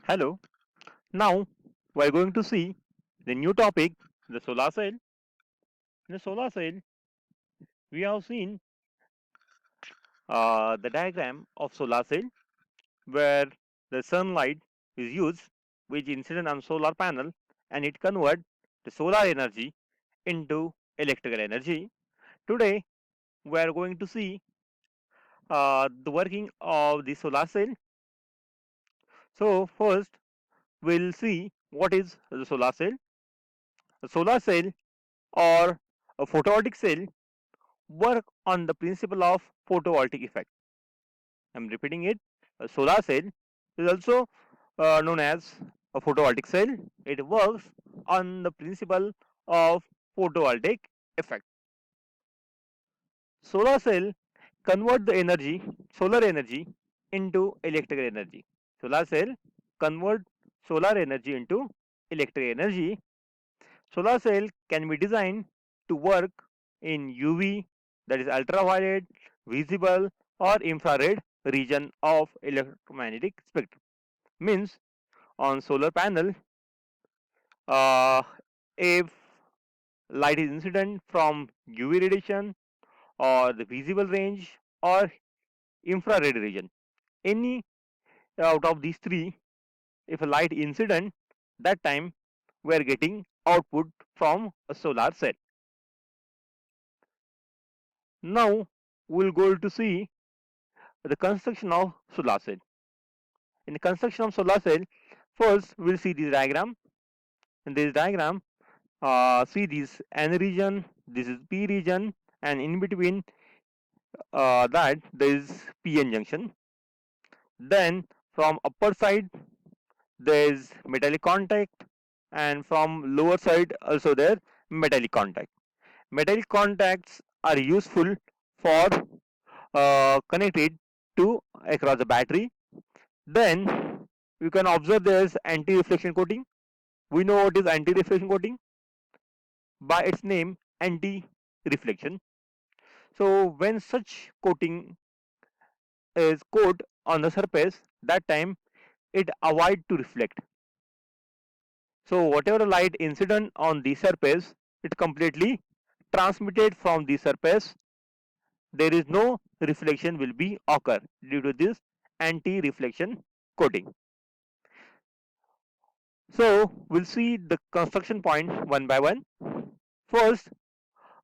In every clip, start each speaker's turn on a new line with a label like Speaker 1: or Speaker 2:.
Speaker 1: Hello. Now we are going to see the new topic, the solar cell. In the solar cell, we have seen the diagram of solar cell where the sunlight is used, which incident on solar panel, and it convert the solar energy into electrical energy. Today, we are going to see the working of the solar cell. So first, we'll see what is the solar cell. A solar cell or a photovoltaic cell work on the principle of photovoltaic effect. I'm repeating it. A solar cell is also known as a photovoltaic cell. It works on the principle of photovoltaic effect. Solar cell convert the energy, solar energy into electrical energy. Solar cell convert solar energy into electric energy. Solar cell can be designed to work in UV, that is ultraviolet, visible or infrared region of electromagnetic spectrum. Means on solar panel, uh, if light is incident from UV radiation or the visible range or infrared region, any out of these three, if a light incident, that time we are getting output from a solar cell. Now we'll go to see the construction of solar cell. In the construction of solar cell, first we'll see this diagram. In this diagram, see this N region, this is P region, and in between that there is PN junction. Then from upper side there is metallic contact, and from lower side also there metallic contact. Metallic contacts are useful for connected to across the battery. Then you can observe there is anti-reflection coating. We know what is anti-reflection coating by its name, anti-reflection. So when such coating is coat on the surface, that time it avoid to reflect. So whatever light incident on the surface, it completely transmitted from the surface. There is no reflection will be occur due to this anti-reflection coating. So we'll see the construction point one by one. First,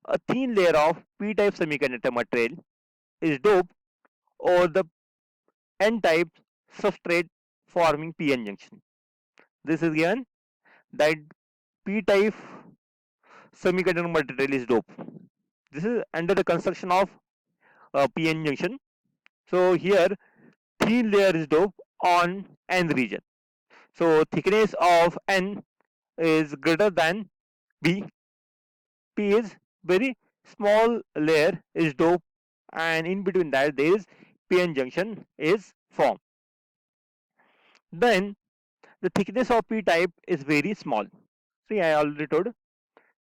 Speaker 1: a thin layer of p-type semiconductor material is doped over the n-type substrate forming p-n junction. This is given that p-type semiconductor material is doped. This is under the construction of p-n junction. So here thin layer is doped on n region. So thickness of n is greater than p. P is very small layer is doped, and in between that there is p-n junction is formed. Then the thickness of p-type is very small. See, I already told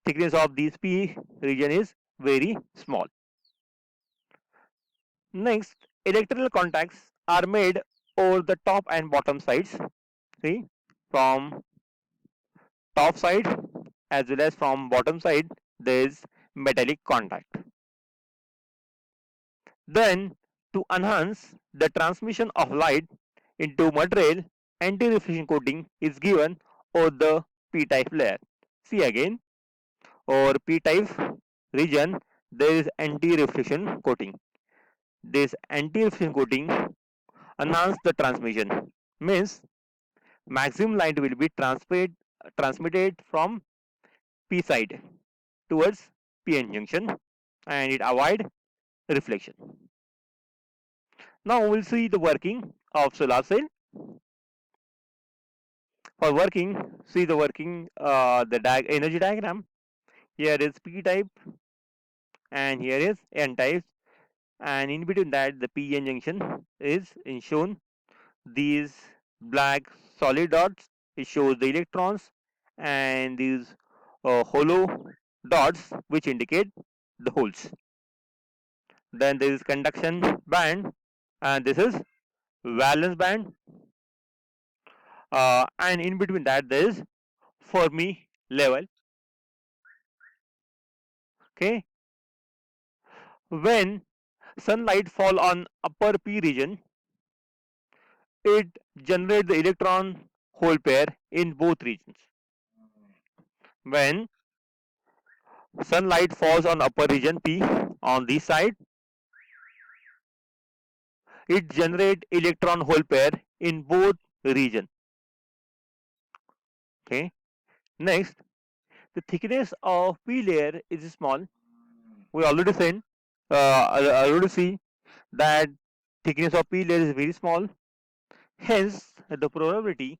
Speaker 1: thickness of this p region is very small. Next, electrical contacts are made over the top and bottom sides. See, from top side as well as from bottom side there is metallic contact. Then to enhance the transmission of light into material, anti-reflection coating is given over the p-type layer. See again, over p-type region there is anti-reflection coating. This anti-reflection coating enhance the transmission, means maximum light will be transmitted from p side towards p-n junction, and it avoid reflection. Now we'll see the working of solar cell. For working, see the working energy diagram. Here is p type and here is n type, and in between that the p-n junction is shown. These black solid dots, it shows the electrons, and these hollow dots which indicate the holes. Then there is conduction band, and this is valence band. and in between that there is Fermi level. Okay, when sunlight fall on upper P region, it generates the electron hole pair in both regions. When sunlight falls on upper region P on this side, it generates electron hole pair in both region. Okay. Next, the thickness of P layer is small. We already seen, already see that thickness of P layer is very small. Hence, the probability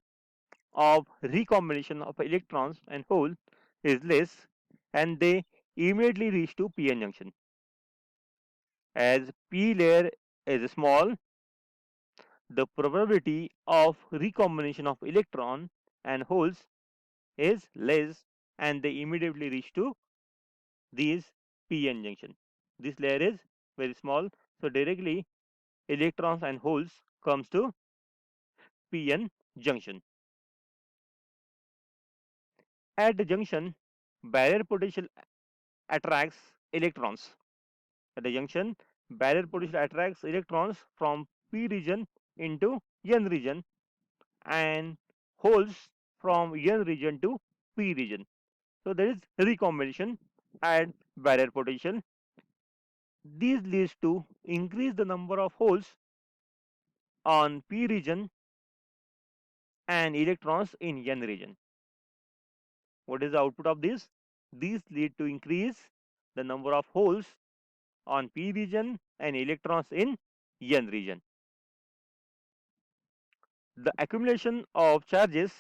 Speaker 1: of recombination of electrons and holes is less, and they immediately reach to p-n junction. As P layer is small, the probability of recombination of electron and holes is less, and they immediately reach to these p-n junction. This layer is very small, so directly electrons and holes comes to p-n junction. At the junction, barrier potential attracts electrons. At the junction, barrier potential attracts electrons from p region into n region and holes from n region to p region. So there is recombination at barrier potential. This leads to increase the number of holes on p region and electrons in n region. What is the output of this? These lead to increase the number of holes on p region and electrons in n region. The accumulation of charges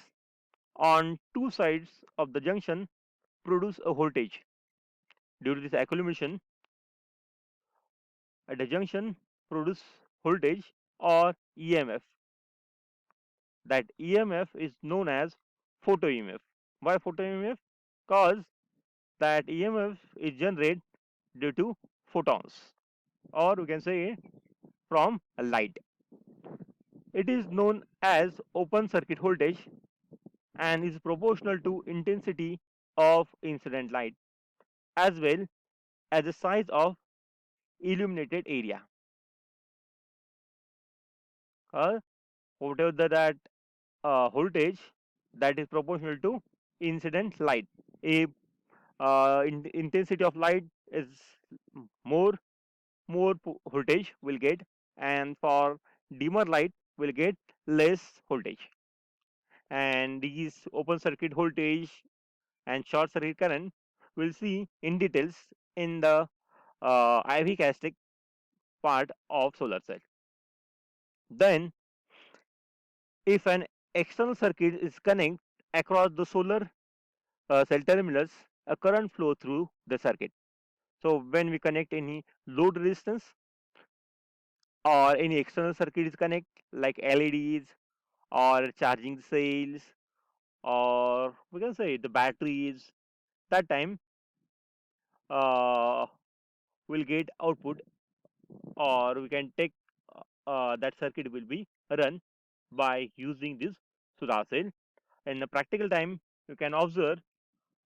Speaker 1: on two sides of the junction produce a voltage. Due to this accumulation at the junction produce voltage or EMF. That EMF is known as photo EMF. Why photo EMF? Because that EMF is generated due to photons, or we can say from light. It is known as open circuit voltage and is proportional to intensity of incident light as well as the size of illuminated area. Whatever that voltage that is proportional to incident light. If intensity of light is more, more voltage will get, and for dimmer light will get less voltage. And these open circuit voltage and short circuit current we'll see in details in the IV characteristic part of solar cell. Then, if an external circuit is connected across the solar cell terminals, a current flow through the circuit. So when we connect any load resistance or any external circuit is connect like LEDs or charging cells or we can say the batteries, that time uh, we'll get output, or we can take that circuit will be run by using this solar cell. In a practical time, you can observe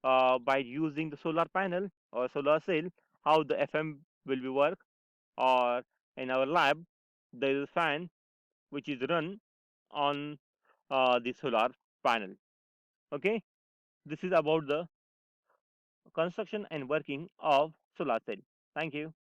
Speaker 1: by using the solar panel or solar cell how the FM will be work, or in our lab there is a fan which is run on the solar panel. Okay, this is about the construction and working of solar cell. Thank you.